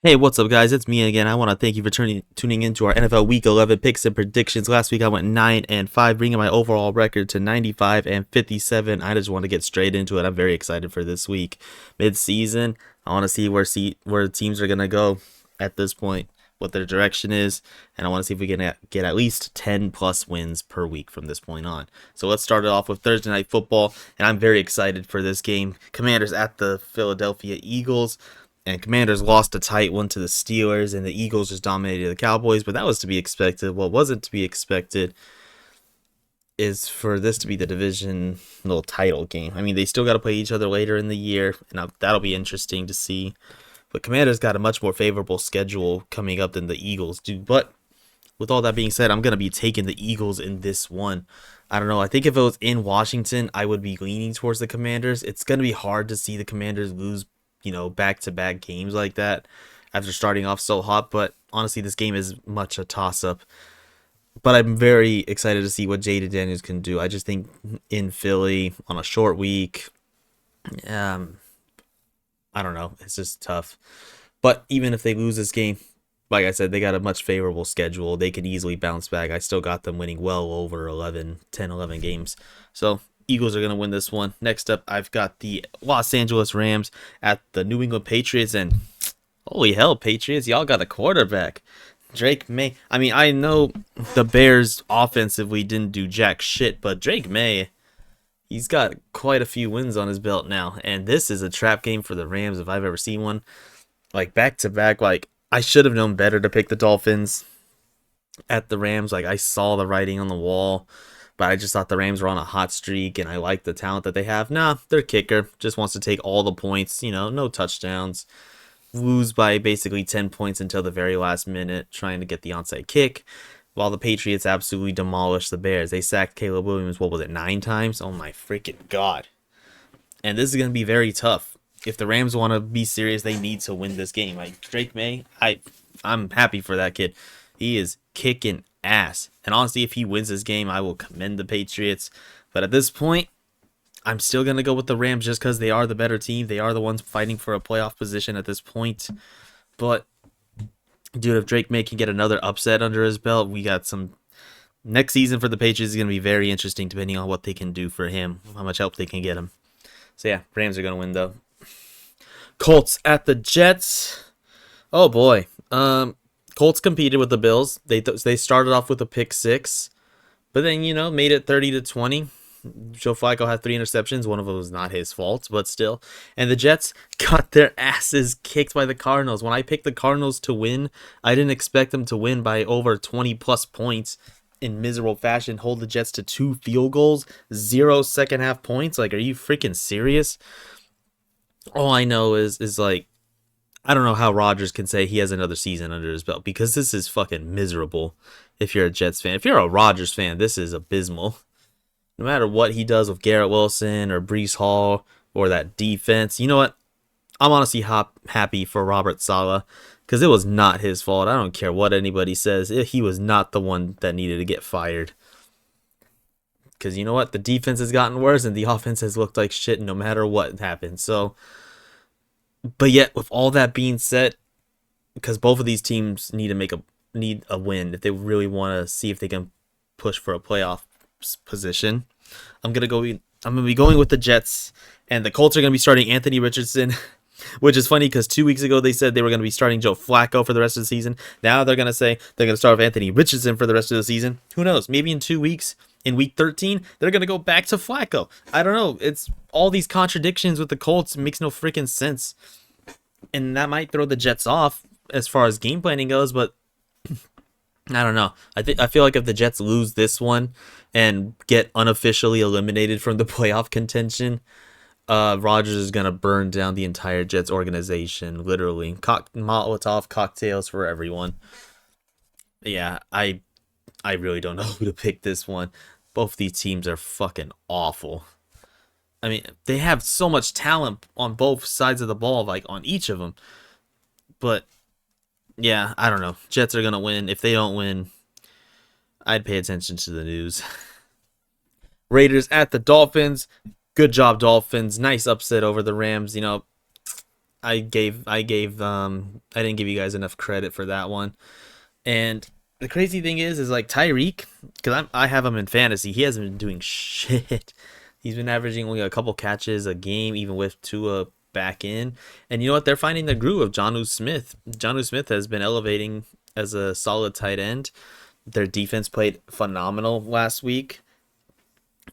Hey, what's up, guys? It's me again. I want to thank you for tuning into our NFL Week 11 picks and predictions. Last week I went 9-5, bringing my overall record to 95-57. I just want to get straight into it. I'm very excited for this week, mid-season. I want to see where teams are gonna go at this point, what their direction is, and I want to see if we can get at least 10 plus wins per week from this point on. So let's start it off with Thursday Night Football, and I'm very excited for this game. Commanders at the Philadelphia Eagles. And Commanders lost a tight one to the Steelers, and the Eagles just dominated the Cowboys, but that was to be expected. What wasn't to be expected is for this to be the division little title game. I mean, they still got to play each other later in the year, and that'll be interesting to see. But Commanders got a much more favorable schedule coming up than the Eagles do. But with all that being said, I'm going to be taking the Eagles in this one. I don't know. I think if it was in Washington, I would be leaning towards the Commanders. It's going to be hard to see the Commanders lose back-to-back games like that after starting off so hot. But honestly, this game is much a toss-up. But I'm very excited to see what Jaden Daniels can do. I just think in Philly on a short week, I don't know. It's just tough. But even if they lose this game, like I said, they got a much favorable schedule. They could easily bounce back. I still got them winning well over 10, 11 games. So Eagles are going to win this one. Next up, I've got the Los Angeles Rams at the New England Patriots. And holy hell, Patriots, y'all got a quarterback. Drake May. I mean, I know the Bears offensively didn't do jack shit, but Drake May, he's got quite a few wins on his belt now. And this is a trap game for the Rams if I've ever seen one. Like back to back, like I should have known better to pick the Dolphins at the Rams. Like I saw the writing on the wall, but I just thought the Rams were on a hot streak and I like the talent that they have. Nah, their kicker just wants to take all the points, no touchdowns. Lose by basically 10 points until the very last minute, trying to get the onside kick, while the Patriots absolutely demolished the Bears. They sacked Caleb Williams, what was it, 9 times? Oh my freaking God. And this is going to be very tough. If the Rams want to be serious, they need to win this game. Like Drake May, I'm happy for that kid. He is kicking ass. And honestly, if he wins this game, I will commend the Patriots. But at this point, I'm still going to go with the Rams just because they are the better team. They are the ones fighting for a playoff position at this point. But, dude, if Drake May can get another upset under his belt, we got some... Next season for the Patriots is going to be very interesting depending on what they can do for him, how much help they can get him. So, yeah, Rams are going to win, though. Colts at the Jets. Oh, boy. Colts competed with the Bills. They started off with a pick 6, but then, made it 30-20. Joe Flacco had 3 interceptions. One of them was not his fault, but still. And the Jets got their asses kicked by the Cardinals. When I picked the Cardinals to win, I didn't expect them to win by over 20 plus points in miserable fashion. Hold the Jets to 2 field goals, 0 second half points. Like, are you freaking serious? All I know is like, I don't know how Rodgers can say he has another season under his belt because this is fucking miserable if you're a Jets fan. If you're a Rodgers fan, this is abysmal. No matter what he does with Garrett Wilson or Breece Hall or that defense, you know what? I'm honestly happy for Robert Saleh because it was not his fault. I don't care what anybody says. He was not the one that needed to get fired. Because you know what? The defense has gotten worse and the offense has looked like shit no matter what happens. So, but yet, with all that being said, because both of these teams need a win if they really want to see if they can push for a playoff position. I'm gonna be going with the Jets, and the Colts are gonna be starting Anthony Richardson, which is funny because 2 weeks ago they said they were gonna be starting Joe Flacco for the rest of the season. Now they're gonna say they're gonna start with Anthony Richardson for the rest of the season. Who knows? Maybe in 2 weeks, in week 13, they're gonna go back to Flacco. I don't know. It's all these contradictions with the Colts. It makes no freaking sense, and that might throw the Jets off as far as game planning goes, but I don't know. I feel like if the Jets lose this one and get unofficially eliminated from the playoff contention, Rodgers is gonna burn down the entire Jets organization, literally. Molotov cocktails for everyone. Yeah, I really don't know who to pick this one. Both these teams are fucking awful. I mean, they have so much talent on both sides of the ball, like on each of them. But yeah, I don't know. Jets are going to win. If they don't win, I'd pay attention to the news. Raiders at the Dolphins. Good job, Dolphins. Nice upset over the Rams. I didn't give you guys enough credit for that one. And the crazy thing is like Tyreek, because I have him in fantasy. He hasn't been doing shit. He's been averaging only a couple catches a game, even with Tua back in. And you know what? They're finding the groove of Jonnu Smith. Jonnu Smith has been elevating as a solid tight end. Their defense played phenomenal last week.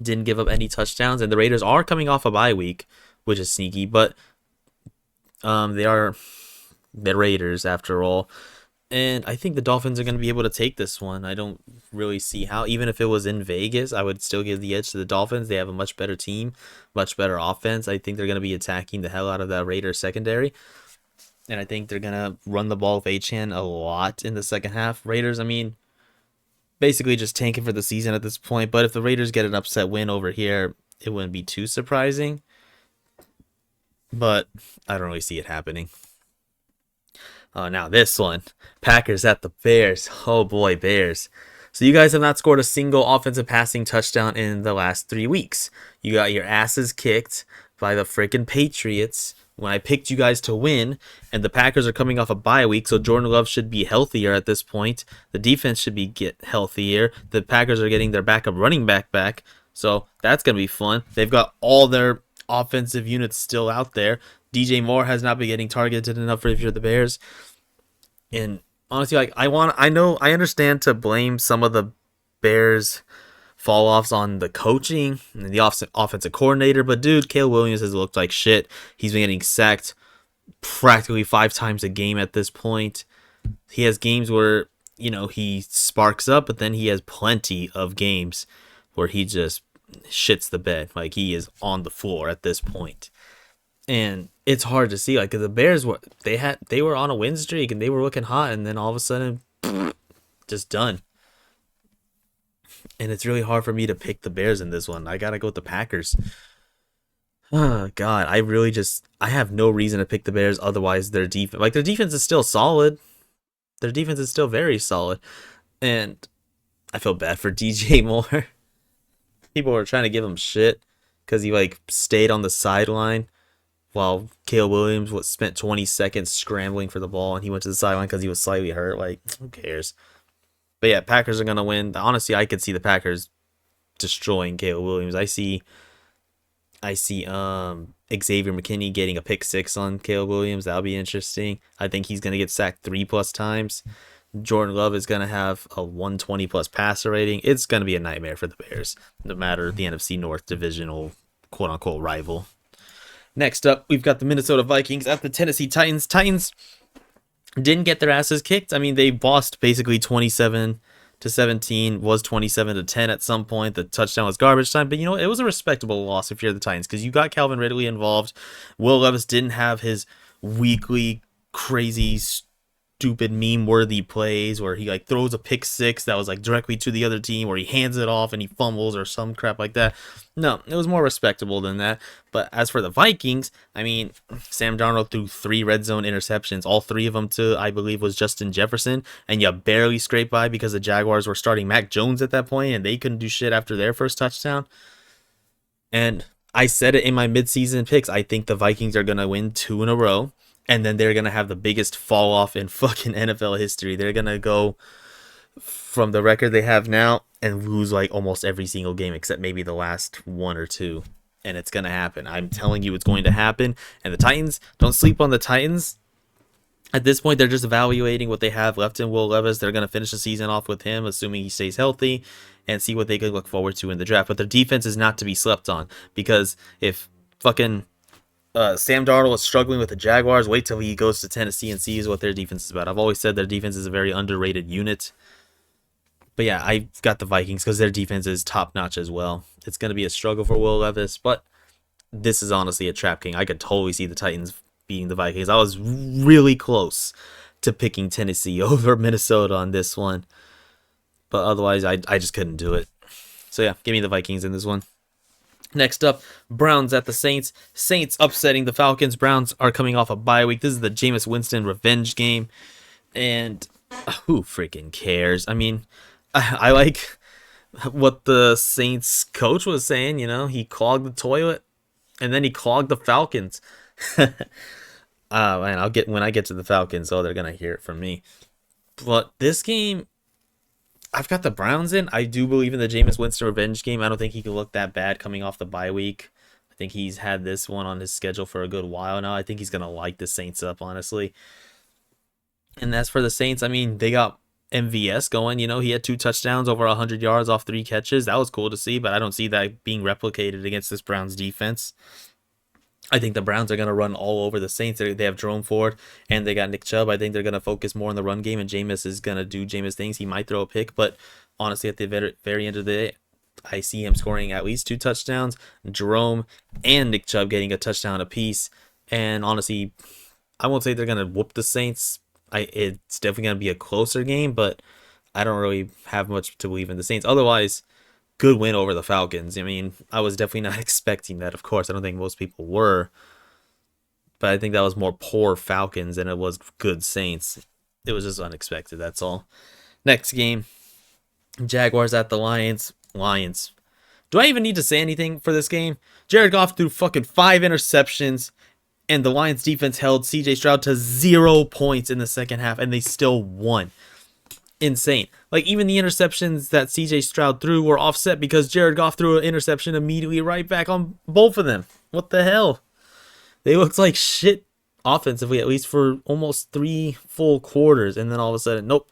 Didn't give up any touchdowns, and the Raiders are coming off a bye week, which is sneaky, but they are the Raiders after all. And I think the Dolphins are going to be able to take this one. I don't really see how. Even if it was in Vegas, I would still give the edge to the Dolphins. They have a much better team, much better offense. I think they're going to be attacking the hell out of that Raiders secondary. And I think they're going to run the ball with Achane a lot in the second half. Raiders, I mean, basically just tanking for the season at this point. But if the Raiders get an upset win over here, it wouldn't be too surprising. But I don't really see it happening. Now this one, Packers at the Bears. Oh boy, Bears. So you guys have not scored a single offensive passing touchdown in the last 3 weeks. You got your asses kicked by the freaking Patriots when I picked you guys to win, and the Packers are coming off a bye week, so Jordan Love should be healthier at this point. The defense should get healthier. The Packers are getting their backup running back, so that's going to be fun. They've got all their offensive units still out there. DJ Moore has not been getting targeted enough if you're the Bears. And honestly, like I understand to blame some of the Bears fall offs on the coaching and the offensive coordinator, but dude, Caleb Williams has looked like shit. He's been getting sacked practically 5 times a game at this point. He has games where, he sparks up, but then he has plenty of games where he just shits the bed. Like he is on the floor at this point. And it's hard to see, like, 'cause the Bears they were on a win streak and they were looking hot, and then all of a sudden, just done. And it's really hard for me to pick the Bears in this one. I gotta go with the Packers. Oh God, I have no reason to pick the Bears. Otherwise, their defense is still solid. Their defense is still very solid, and I feel bad for DJ Moore. People were trying to give him shit because he stayed on the sideline while Caleb Williams spent 20 seconds scrambling for the ball, and he went to the sideline because he was slightly hurt. Like, who cares? But yeah, Packers are gonna win. Honestly, I could see the Packers destroying Caleb Williams. I see Xavier McKinney getting a pick 6 on Caleb Williams. That'll be interesting. I think he's gonna get sacked 3+ times. Jordan Love is gonna have a 120+ passer rating. It's gonna be a nightmare for the Bears, no matter the NFC North divisional quote unquote rival. Next up, we've got the Minnesota Vikings at the Tennessee Titans. Titans didn't get their asses kicked. I mean, they lost basically 27-17, was 27-10 at some point. The touchdown was garbage time, but it was a respectable loss if you're the Titans because you got Calvin Ridley involved. Will Levis didn't have his weekly crazy stupid meme-worthy plays where he throws a pick 6 that was directly to the other team, or he hands it off and he fumbles or some crap like that. No, it was more respectable than that. But as for the Vikings, I mean, Sam Darnold threw 3 red zone interceptions, all 3 of them to, I believe, was Justin Jefferson, and you barely scraped by because the Jaguars were starting Mac Jones at that point and they couldn't do shit after their first touchdown. And I said it in my midseason picks. I think the Vikings are going to win 2 in a row. And then they're going to have the biggest fall off in fucking NFL history. They're going to go from the record they have now and lose almost every single game except maybe the last 1 or 2. And it's going to happen. I'm telling you it's going to happen. And the Titans, don't sleep on the Titans. At this point, they're just evaluating what they have left in Will Levis. They're going to finish the season off with him, assuming he stays healthy, and see what they could look forward to in the draft. But their defense is not to be slept on, because if fucking Sam Darnold is struggling with the Jaguars, wait till he goes to Tennessee and sees what their defense is about. I've always said their defense is a very underrated unit. But yeah, I got the Vikings because their defense is top-notch as well. It's going to be a struggle for Will Levis, but this is honestly a trap king. I could totally see the Titans beating the Vikings. I was really close to picking Tennessee over Minnesota on this one. But otherwise, I just couldn't do it. So yeah, give me the Vikings in this one. Next up, Browns at the Saints. Saints upsetting the Falcons. Browns are coming off a bye week. This is the Jameis Winston revenge game. And who freaking cares? I mean, I like what the Saints coach was saying. He clogged the toilet and then he clogged the Falcons. And when I get to the Falcons, oh, they're gonna hear it from me. But this game, I've got the Browns in. I do believe in the Jameis Winston revenge game. I don't think he could look that bad coming off the bye week. I think he's had this one on his schedule for a good while now. I think he's gonna light the Saints up, honestly. And as for the Saints, I mean, they got MVS going. You know, he had 2 touchdowns, over 100 yards off 3 catches. That was cool to see, but I don't see that being replicated against this Browns defense. I think the Browns are going to run all over the Saints. They have Jerome Ford and they got Nick Chubb. I think they're going to focus more on the run game, and Jameis is going to do Jameis things. He might throw a pick, but honestly, at the very end of the day, I see him scoring at least 2 touchdowns, Jerome and Nick Chubb getting a touchdown apiece. And honestly, I won't say they're going to whoop the Saints. It's definitely going to be a closer game, but I don't really have much to believe in the Saints. Otherwise, good win over the Falcons. I mean, I was definitely not expecting that, of course. I don't think most people were. But I think that was more poor Falcons than it was good Saints. It was just unexpected, that's all. Next game, Jaguars at the Lions. Lions. Do I even need to say anything for this game? Jared Goff threw fucking 5 interceptions, and the Lions defense held CJ Stroud to 0 points in the second half, and they still won. Insane. Like, even the interceptions that CJ Stroud threw were offset because Jared Goff threw an interception immediately right back on both of them. What the hell? They looked like shit offensively, at least for almost 3 full quarters, and then all of a sudden, nope.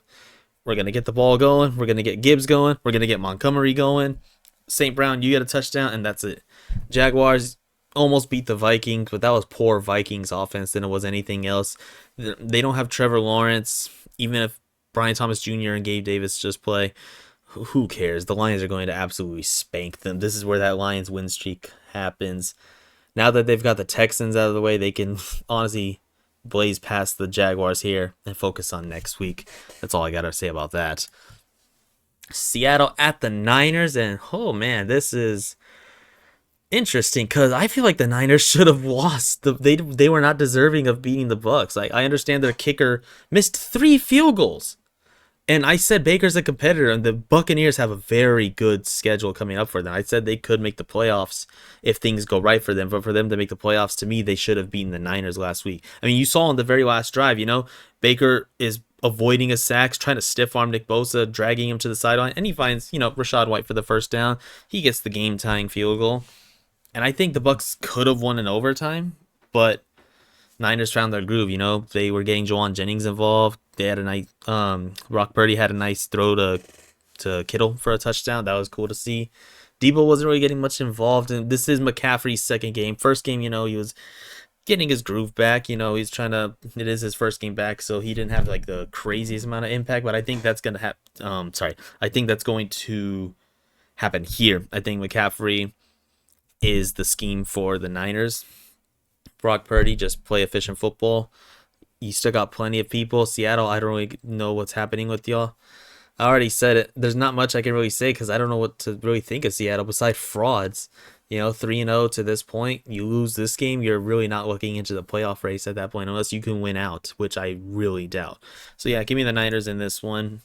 We're going to get the ball going. We're going to get Gibbs going. We're going to get Montgomery going. St. Brown, you get a touchdown, and that's it. Jaguars almost beat the Vikings, but that was poor Vikings offense than it was anything else. They don't have Trevor Lawrence. Even if Brian Thomas Jr. and Gabe Davis just play, who cares? The Lions are going to absolutely spank them. This is where that Lions win streak happens. Now that they've got the Texans out of the way, they can honestly blaze past the Jaguars here and focus on next week. That's all I got to say about that. Seattle at the Niners, and oh man, this is interesting because I feel like the Niners should have lost. They were not deserving of beating the Bucs. Like, I understand their kicker missed 3 field goals. And I said Baker's a competitor, and the Buccaneers have a very good schedule coming up for them. I said they could make the playoffs if things go right for them. But for them to make the playoffs, to me, they should have beaten the Niners last week. I mean, you saw on the very last drive, Baker is avoiding a sack, trying to stiff arm Nick Bosa, dragging him to the sideline, and he finds, Rachaad White for the first down. He gets the game-tying field goal. And I think the Bucs could have won in overtime, but Niners found their groove. They were getting Jawan Jennings involved. They had a nice Brock Purdy had a nice throw to Kittle for a touchdown. That was cool to see. Debo wasn't really getting much involved, and this is McCaffrey's second game. First game, he was getting his groove back. He's trying to. It is his first game back, so he didn't have like the craziest amount of impact. But I think that's gonna happen. I think that's going to happen here. I think McCaffrey is the scheme for the Niners. Brock Purdy, just play efficient football. You still got plenty of people. Seattle, I don't really know what's happening with y'all. I already said it. There's not much I can really say because I don't know what to really think of Seattle besides frauds. 3-0 to this point. You lose this game, you're really not looking into the playoff race at that point unless you can win out, which I really doubt. So yeah, give me the Niners in this one.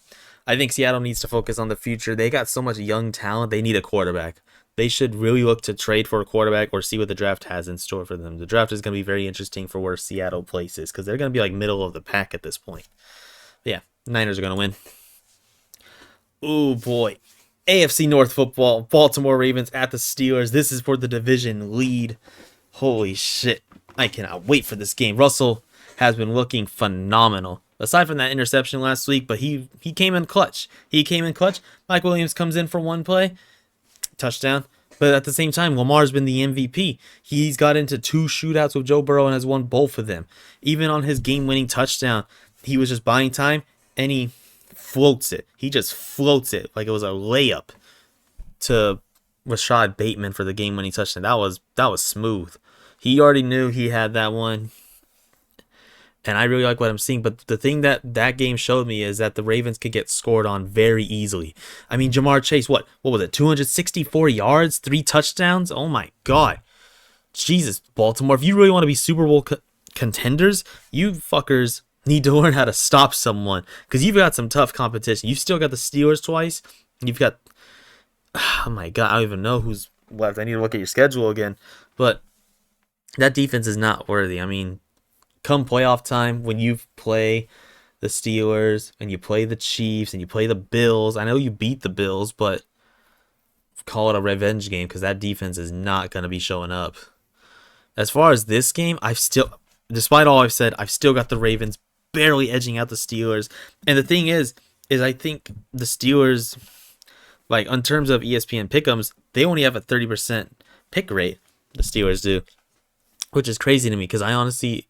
I think Seattle needs to focus on the future. They got so much young talent. They need a quarterback. They should really look to trade for a quarterback or see what the draft has in store for them. The draft is going to be very interesting for where Seattle places because they're going to be like middle of the pack at this point. But yeah, Niners are going to win. Oh boy. AFC North football. Baltimore Ravens at the Steelers. This is for the division lead. Holy shit. I cannot wait for this game. Russell has been looking phenomenal. Aside from that interception last week, but he came in clutch. Mike Williams comes in for one play. Touchdown. But at the same time, Lamar's been the MVP. He's got into 2 shootouts with Joe Burrow and has won both of them. Even on his game-winning touchdown, he was just buying time, and he floats it. He just floats it like it was a layup to Rashad Bateman for the game-winning touchdown. That was smooth. He already knew he had that one. And I really like what I'm seeing. But the thing that game showed me is that the Ravens could get scored on very easily. I mean, Jamar Chase, what was it? 264 yards, 3 touchdowns? Oh, my God. Jesus, Baltimore. If you really want to be Super Bowl contenders, you fuckers need to learn how to stop someone. Because you've got some tough competition. You've still got the Steelers twice. You've got... Oh, my God. I don't even know who's left. I need to look at your schedule again. But that defense is not worthy. I mean... come playoff time, when you play the Steelers and you play the Chiefs and you play the Bills, I know you beat the Bills, but call it a revenge game because that defense is not going to be showing up. As far as this game, despite all I've said, I've still got the Ravens barely edging out the Steelers. And the thing is I think the Steelers, like in terms of ESPN pick'ems, they only have a 30% pick rate. The Steelers do, which is crazy to me because I honestly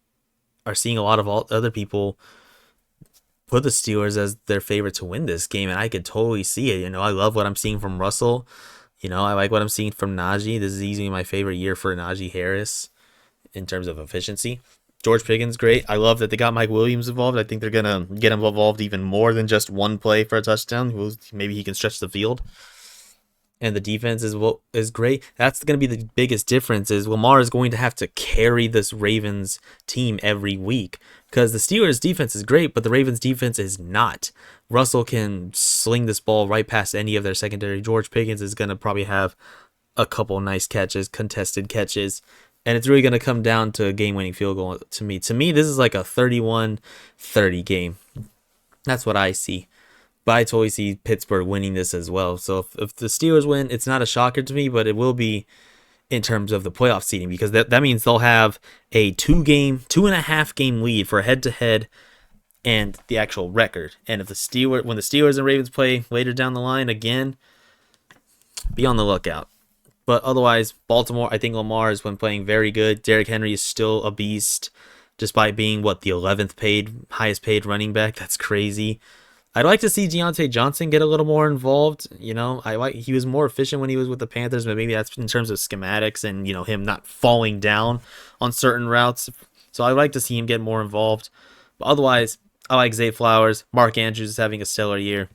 are seeing a lot of other people put the Steelers as their favorite to win this game, and I could totally see it. I love what I'm seeing from Russell. I like what I'm seeing from Najee. This is easily my favorite year for Najee Harris in terms of efficiency. George Pickens, great. I love that they got Mike Williams involved. I think they're going to get him involved even more than just one play for a touchdown. Maybe he can stretch the field. And the defense is great. That's going to be the biggest difference is Lamar is going to have to carry this Ravens team every week because the Steelers defense is great, but the Ravens defense is not. Russell can sling this ball right past any of their secondary. George Pickens is going to probably have a couple nice catches, contested catches, and it's really going to come down to a game-winning field goal to me. To me, this is like a 31-30 game. That's what I see. But I totally see Pittsburgh winning this as well. So if the Steelers win, it's not a shocker to me, but it will be in terms of the playoff seeding because that means they'll have a 2.5 game lead for a head-to-head and the actual record. And if when the Steelers and Ravens play later down the line again, be on the lookout. But otherwise, Baltimore, I think Lamar has been playing very good. Derrick Henry is still a beast, despite being the 11th highest paid running back. That's crazy. I'd like to see Deontay Johnson get a little more involved. He was more efficient when he was with the Panthers, but maybe that's in terms of schematics and him not falling down on certain routes. So I'd like to see him get more involved. But otherwise, I like Zay Flowers. Mark Andrews is having a stellar year.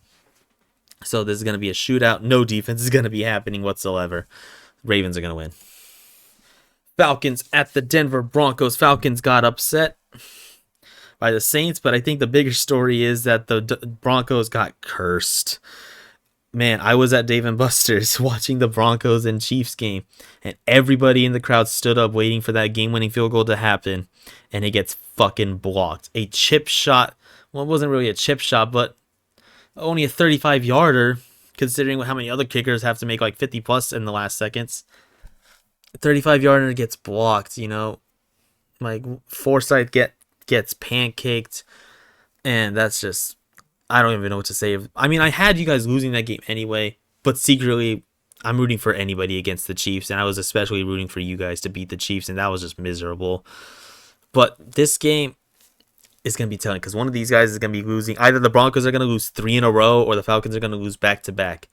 So this is going to be a shootout. No defense is going to be happening whatsoever. Ravens are going to win. Falcons at the Denver Broncos. Falcons got upset by the Saints, but I think the bigger story is that the Broncos got cursed. Man, I was at Dave & Buster's watching the Broncos and Chiefs game, and everybody in the crowd stood up waiting for that game-winning field goal to happen, and it gets fucking blocked. A chip shot. Well, it wasn't really a chip shot, but only a 35-yarder, considering how many other kickers have to make like 50-plus in the last seconds. A 35-yarder gets blocked, Like, Forsythe gets pancaked, and that's just, I don't even know what to say. I mean, I had you guys losing that game anyway, but secretly I'm rooting for anybody against the Chiefs, and I was especially rooting for you guys to beat the Chiefs, and that was just miserable. But this game is going to be telling because one of these guys is going to be losing. Either the Broncos are going to lose 3 in a row or the Falcons are going to lose back-to-back.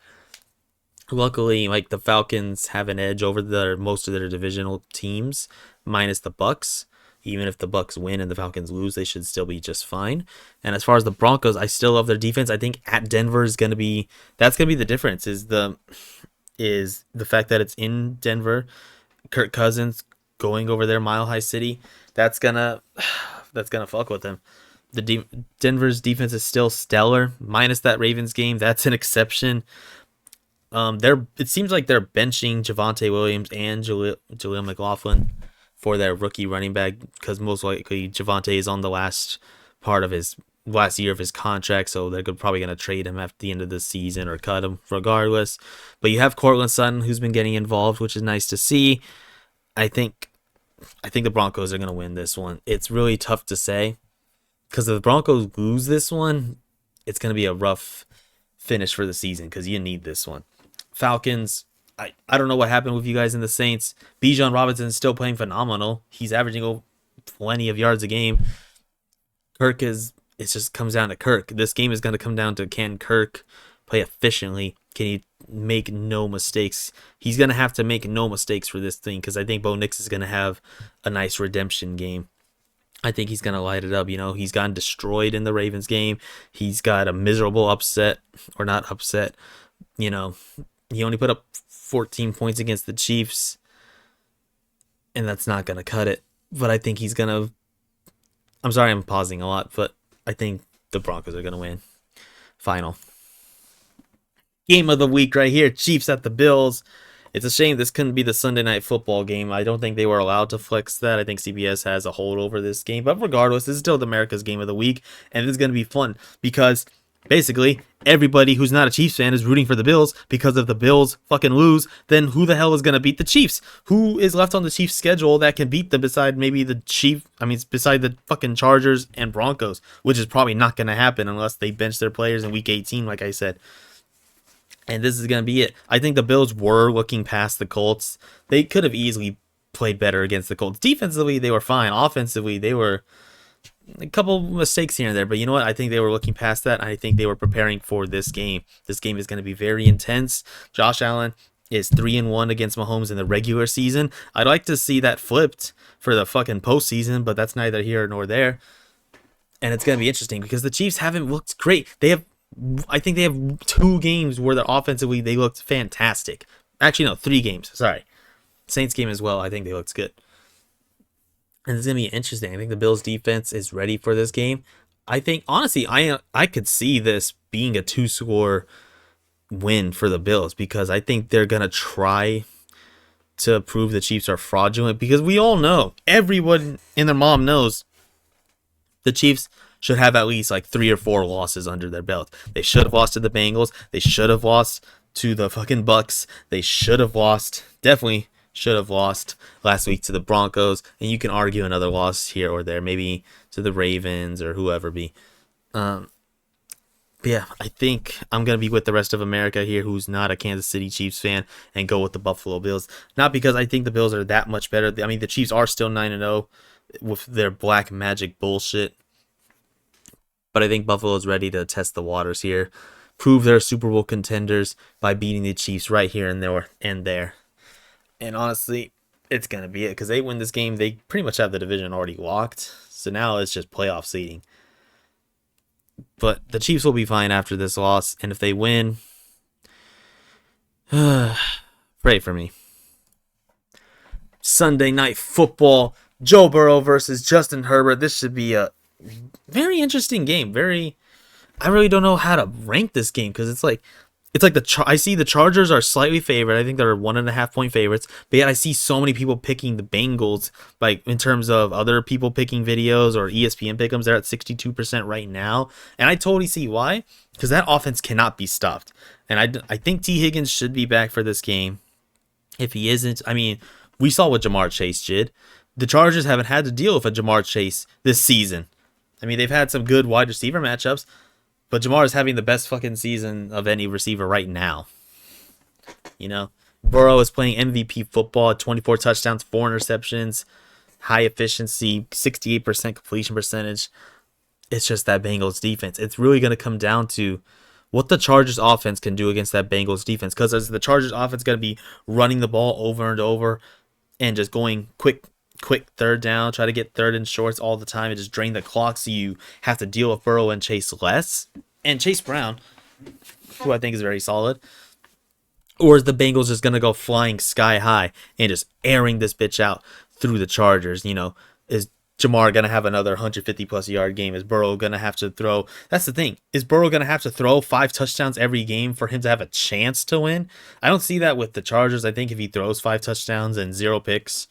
Luckily, the Falcons have an edge over most of their divisional teams, minus the Bucs. Even if the Bucs win and the Falcons lose, they should still be just fine. And as far as the Broncos, I still love their defense. I think at Denver is going to be the difference. Is the fact that it's in Denver, Kirk Cousins going over there, Mile High City. That's gonna fuck with them. Denver's defense is still stellar, minus that Ravens game. That's an exception. It seems like they're benching Javonte Williams and Jaleel McLaughlin for their rookie running back because most likely Javonte is on the last year of his contract, so they're probably going to trade him at the end of the season or cut him regardless. But you have Courtland Sutton who's been getting involved, which is nice to see. I think the Broncos are going to win this one. It's really tough to say because if the Broncos lose this one, it's going to be a rough finish for the season because you need this one. Falcons, I don't know what happened with you guys in the Saints. Bijan Robinson is still playing phenomenal. He's averaging plenty of yards a game. It just comes down to Kirk. This game is going to come down to can Kirk play efficiently? Can he make no mistakes? He's going to have to make no mistakes for this thing because I think Bo Nix is going to have a nice redemption game. I think he's going to light it up. He's gotten destroyed in the Ravens game. He's got a miserable upset, or not upset. He only put up 14 points against the Chiefs, and that's not going to cut it. But I think he's going to... I'm sorry I'm pausing a lot, but I think the Broncos are going to win. Final game of the week right here. Chiefs at the Bills. It's a shame this couldn't be the Sunday Night Football game. I don't think they were allowed to flex that. I think CBS has a hold over this game. But regardless, this is still America's game of the week, and this is going to be fun because basically everybody who's not a Chiefs fan is rooting for the Bills because if the Bills fucking lose, then who the hell is going to beat the Chiefs? Who is left on the Chiefs schedule that can beat them beside maybe beside the fucking Chargers and Broncos, which is probably not going to happen unless they bench their players in week 18, like I said. And this is going to be it. I think the Bills were looking past the Colts. They could have easily played better against the Colts. Defensively, they were fine. Offensively, they were a couple mistakes here and there. But you know what? I think they were looking past that. I think they were preparing for this game. This game is going to be very intense. Josh Allen is 3-1 against Mahomes in the regular season. I'd like to see that flipped for the fucking postseason, but that's neither here nor there. And it's going to be interesting because the Chiefs haven't looked great. I think they have 2 games where offensively they looked fantastic. Actually, no, 3 games. Sorry. Saints game as well. I think they looked good. And it's going to be interesting. I think the Bills defense is ready for this game. I think, honestly, I could see this being a 2-score win for the Bills because I think they're going to try to prove the Chiefs are fraudulent because we all know, everyone and their mom knows the Chiefs should have at least like 3 or 4 losses under their belt. They should have lost to the Bengals. They should have lost to the fucking Bucks. They definitely should have lost last week to the Broncos. And you can argue another loss here or there, maybe to the Ravens or whoever be. But yeah, I think I'm going to be with the rest of America here who's not a Kansas City Chiefs fan and go with the Buffalo Bills. Not because I think the Bills are that much better. I mean, the Chiefs are still 9-0 with their black magic bullshit. But I think Buffalo is ready to test the waters here, prove they're Super Bowl contenders by beating the Chiefs right here and there. And honestly, it's going to be it because they win this game. They pretty much have the division already locked. So now it's just playoff seeding. But the Chiefs will be fine after this loss. And if they win, pray for me. Sunday Night Football, Joe Burrow versus Justin Herbert. This should be a very interesting game. I really don't know how to rank this game because it's like I see the Chargers are slightly favored. I think they're 1.5 point favorites, but yet I see so many people picking the Bengals. Like in terms of other people picking videos or ESPN pick'ems, they're at 62% right now, and I totally see why because that offense cannot be stopped. And I think T. Higgins should be back for this game. If he isn't, I mean, we saw what Jamar Chase did. The Chargers haven't had to deal with a Jamar Chase this season. I mean, they've had some good wide receiver matchups, but Jamar is having the best fucking season of any receiver right now. You know, Burrow is playing MVP football, 24 touchdowns, 4 interceptions, high efficiency, 68% completion percentage. It's just that Bengals defense. It's really going to come down to what the Chargers offense can do against that Bengals defense because as the Chargers offense going to be running the ball over and over and just going quick third down, try to get third and shorts all the time and just drain the clock so you have to deal with Burrow and Chase less. And Chase Brown, who I think is very solid. Or is the Bengals just going to go flying sky high and just airing this bitch out through the Chargers? You know, is Jamar going to have another 150-plus yard game? Is Burrow going to have to throw? That's the thing. Is Burrow going to have to throw 5 touchdowns every game for him to have a chance to win? I don't see that with the Chargers. I think if he throws 5 touchdowns and 0 picks,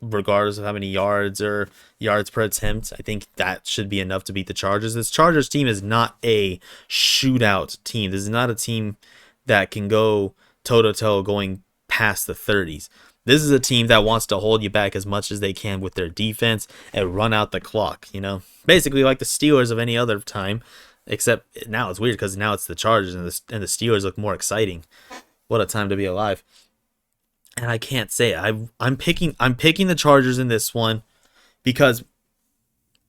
regardless of how many yards or yards per attempt, I think that should be enough to beat the Chargers. This Chargers team is not a shootout team. This is not a team that can go toe-to-toe going past the 30s. This is a team that wants to hold you back as much as they can with their defense and run out the clock, you know? Basically like the Steelers of any other time, except now it's weird because now it's the Chargers and the Steelers look more exciting. What a time to be alive. And I can't say it. I'm picking the Chargers in this one because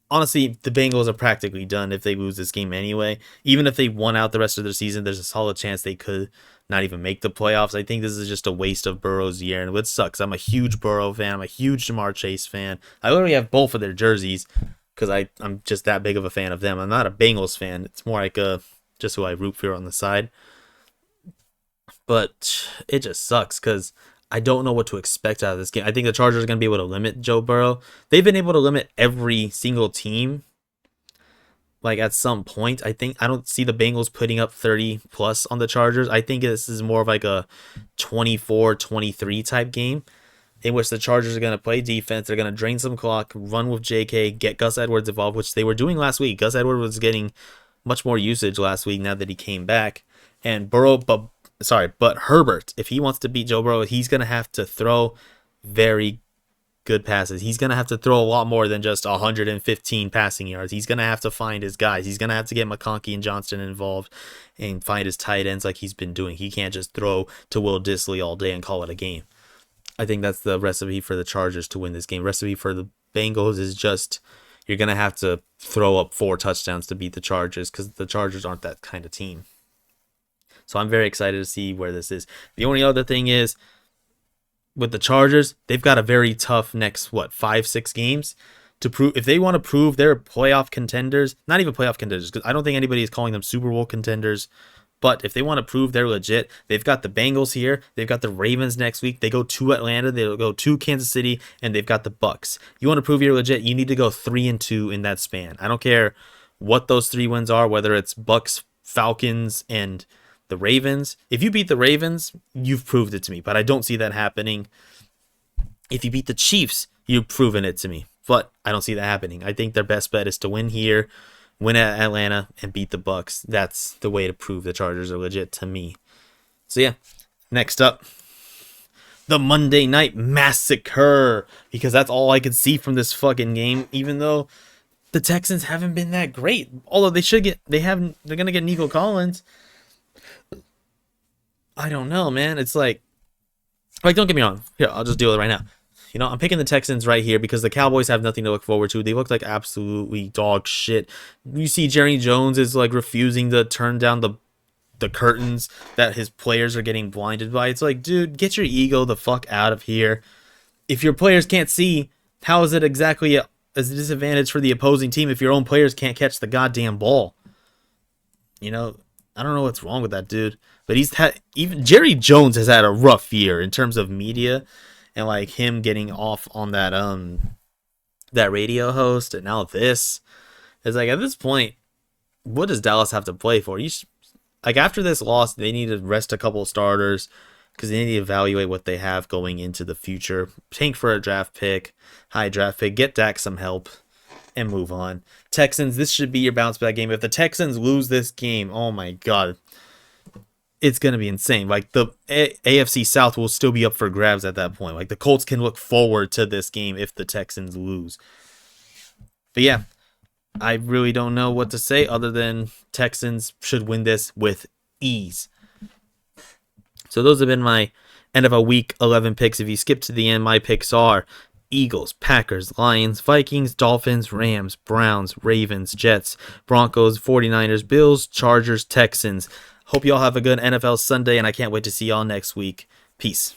honestly, the Bengals are practically done if they lose this game anyway. Even if they won out the rest of their season, there's a solid chance they could not even make the playoffs. I think this is just a waste of Burrow's year, and it sucks. I'm a huge Burrow fan. I'm a huge Jamar Chase fan. I literally have both of their jerseys because I'm just that big of a fan of them. I'm not a Bengals fan. It's more like just who I root for on the side. But it just sucks because I don't know what to expect out of this game. I think the Chargers are going to be able to limit Joe Burrow. They've been able to limit every single team like at some point. I don't see the Bengals putting up 30 plus on the Chargers. I think this is more of like a 24-23 type game in which the Chargers are going to play defense. They're going to drain some clock, run with JK, get Gus Edwards involved, which they were doing last week. Gus Edwards was getting much more usage last week now that he came back. And but Herbert, if he wants to beat Joe Burrow, he's going to have to throw very good passes. He's going to have to throw a lot more than just 115 passing yards. He's going to have to find his guys. He's going to have to get McConkey and Johnston involved and find his tight ends like he's been doing. He can't just throw to Will Dissly all day and call it a game. I think that's the recipe for the Chargers to win this game. Recipe for the Bengals is just you're going to have to throw up 4 touchdowns to beat the Chargers because the Chargers aren't that kind of team. So I'm very excited to see where this is. The only other thing is with the Chargers, they've got a very tough next, 5-6 games to prove. If they want to prove they're playoff contenders, not even playoff contenders, because I don't think anybody is calling them Super Bowl contenders. But if they want to prove they're legit, they've got the Bengals here. They've got the Ravens next week. They go to Atlanta. They'll go to Kansas City, and they've got the Bucks. You want to prove you're legit, you need to go 3-2 in that span. I don't care what those 3 wins are, whether it's Bucks, Falcons, and the Ravens. If you beat the Ravens, you've proved it to me. But I don't see that happening. If you beat the Chiefs, you've proven it to me. But I don't see that happening. I think their best bet is to win here, win at Atlanta, and beat the Bucks. That's the way to prove the Chargers are legit to me. So yeah, next up, the Monday Night Massacre, because that's all I could see from this fucking game. Even though the Texans haven't been that great, although they're gonna get Nico Collins. I don't know, man. It's like don't get me wrong. Here, I'll just deal with it right now. I'm picking the Texans right here because the Cowboys have nothing to look forward to. They look like absolutely dog shit. You see Jerry Jones is like refusing to turn down the curtains that his players are getting blinded by. It's like, dude, get your ego the fuck out of here. If your players can't see, how is it exactly a disadvantage for the opposing team if your own players can't catch the goddamn ball? I don't know what's wrong with that dude. But even Jerry Jones has had a rough year in terms of media. And like him getting off on that radio host, and now this. It's like at this point, what does Dallas have to play for? After this loss, they need to rest a couple of starters because they need to evaluate what they have going into the future. Tank for a high draft pick, get Dak some help, and move on. Texans, this should be your bounce back game. If the Texans lose this game, oh my god. It's going to be insane. Like the AFC South will still be up for grabs at that point. Like the Colts can look forward to this game if the Texans lose. But yeah, I really don't know what to say other than Texans should win this with ease. So those have been my NFL Week 11 picks. If you skip to the end, my picks are Eagles, Packers, Lions, Vikings, Dolphins, Rams, Browns, Ravens, Jets, Broncos, 49ers, Bills, Chargers, Texans. Hope you all have a good NFL Sunday, and I can't wait to see y'all next week. Peace.